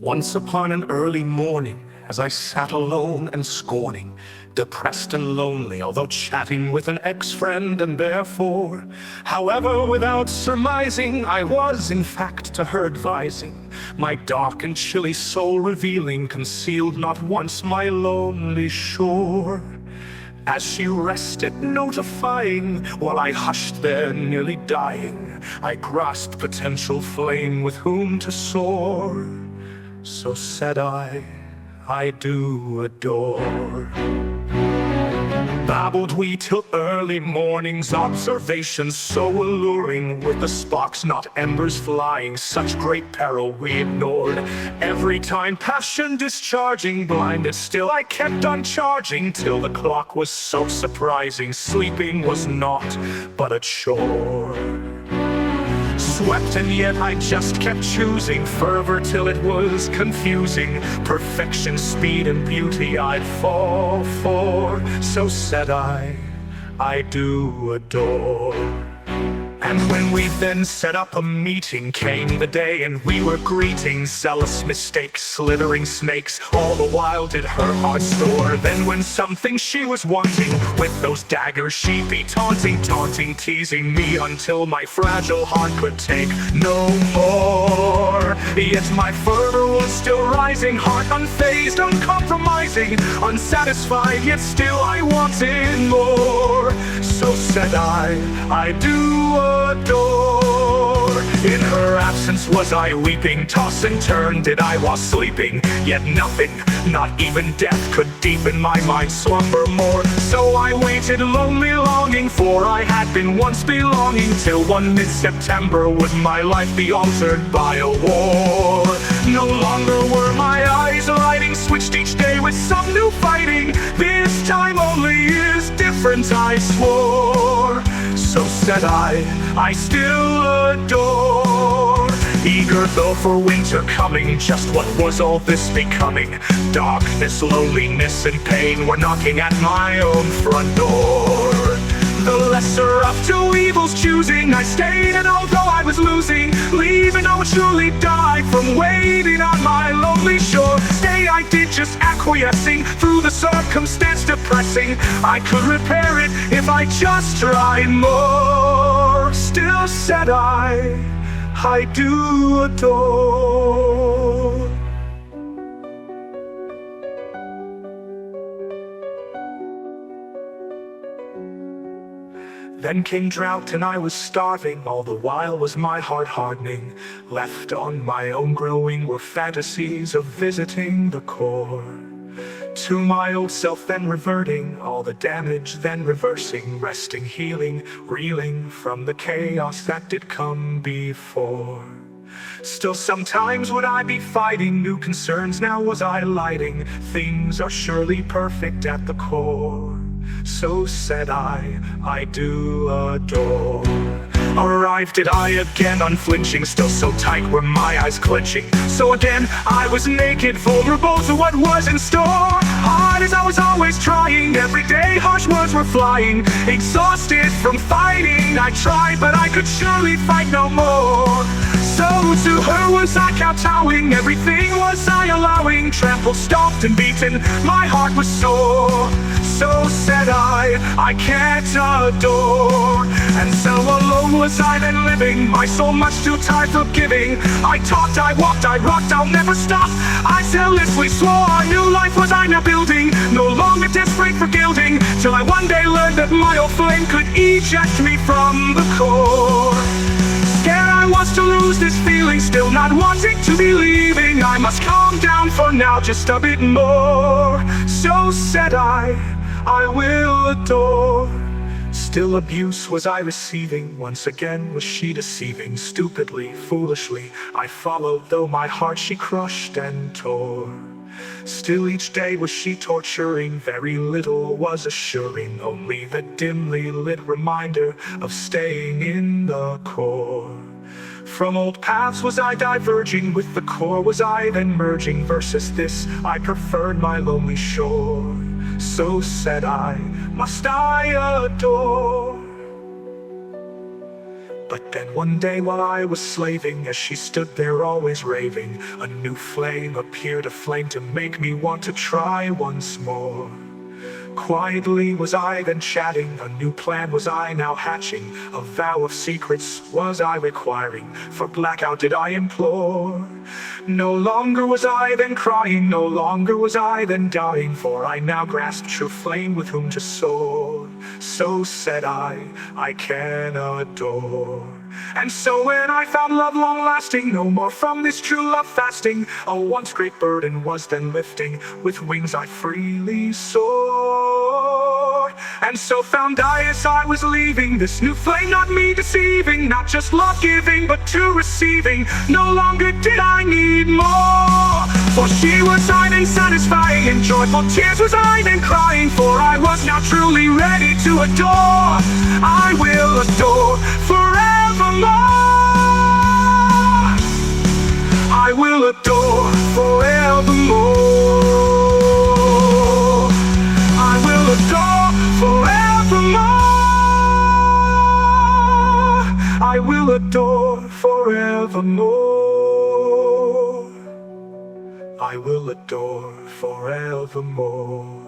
Once upon an early morning, as I sat alone and scorning, depressed and lonely, although chatting with an ex-friend, and therefore, however, without surmising, I was, in fact, to her advising, my dark and chilly soul revealing, concealed not once my lonely shore. As she rested, notifying, while I hushed there, nearly dying, I grasped potential flame with whom to soar. So said I do adore. Babbled we till early morning's observations so alluring, with the sparks not embers flying, such great peril we ignored. Every time passion discharging, blinded still I kept on charging, till the clock was so surprising, sleeping was naught but a chore. Swept and yet I just kept choosing fervor till it was confusing. Perfection, speed, and beauty I'd fall for. So said I do adore. And when we then set up a meeting, came the day and we were greeting. Zealous mistakes, slithering snakes, all the while did her heart store. Then when something she was wanting, with those daggers she'd be taunting, teasing me until my fragile heart could take no more. Yet my fervor was still rising, heart unfazed, uncompromising, unsatisfied, yet still I wanted more. So said I do adore. In her absence was I weeping, toss and turn did I while sleeping, yet nothing, not even death, could deepen my mind's slumber more. So I waited lonely longing, for I had been once belonging, till one mid-September would my life be altered by a war. No longer were my eyes lighting, switched each day with some new fighting. This time only is different, I swore. So said I still adore. Eager though for winter coming, just what was all this becoming? Darkness, loneliness, and pain were knocking at my own front door. The lesser of two evils choosing, I stayed, and although I was losing, leaving I would surely die from waiting on my lonely shore. Stay I did, just acquiescing, through the circumstance depressing. I could repair it if I just tried more. Still said I do adore. Then came drought and I was starving, all the while was my heart hardening. Left on my own growing were fantasies of visiting the core. To my old self then reverting, all the damage then reversing, resting, healing, reeling from the chaos that did come before. Still sometimes would I be fighting new concerns, now was I lighting. Things are surely perfect at the core. So said I do adore. Arrived did I again, unflinching, still so tight were my eyes clenching. So again I was naked, vulnerable to what was in store. Hard as I was always trying, every day harsh words were flying. Exhausted from fighting, I tried, but I could surely fight no more. So to her was I kowtowing, everything was I allowing. Trampled, stomped, and beaten, my heart was sore. So said I can't adore. And so alone was I then living, my soul much too tired for giving. I talked, I walked, I rocked, I'll never stop. I zealously swore a new life was I now building, no longer desperate for gilding, till I one day learned that my old flame could eject me from the core. Scared I was to lose this feeling, still not wanting to be leaving. I must calm down for now, just a bit more. So said I will adore. Still abuse was I receiving, once again was she deceiving. Stupidly, foolishly, I followed, though my heart she crushed and tore. Still each day was she torturing, very little was assuring, only the dimly lit reminder of staying in the core. From old paths was I diverging, with the core was I then merging. Versus this, I preferred my lonely shore. So said I, must I adore. But then one day while I was slaving, as she stood there always raving, a new flame appeared, a flame to make me want to try once more. Quietly was I then chatting, a new plan was I now hatching, a vow of secrets was I requiring, for blackout did I implore. No longer was I then crying, no longer was I then dying, for I now grasped true flame with whom to soar. So said I can adore. And so when I found love long lasting, no more from this true love fasting, a once great burden was then lifting, with wings I freely soared. And so found I as I was leaving, this new flame not me deceiving, not just love giving but to receiving. No longer did I need more, for she was I then satisfying, and joyful tears was I then crying, for I was now truly ready to adore. I will adore forevermore. I will adore forevermore. I will adore forevermore. I will adore forevermore. I will adore forevermore.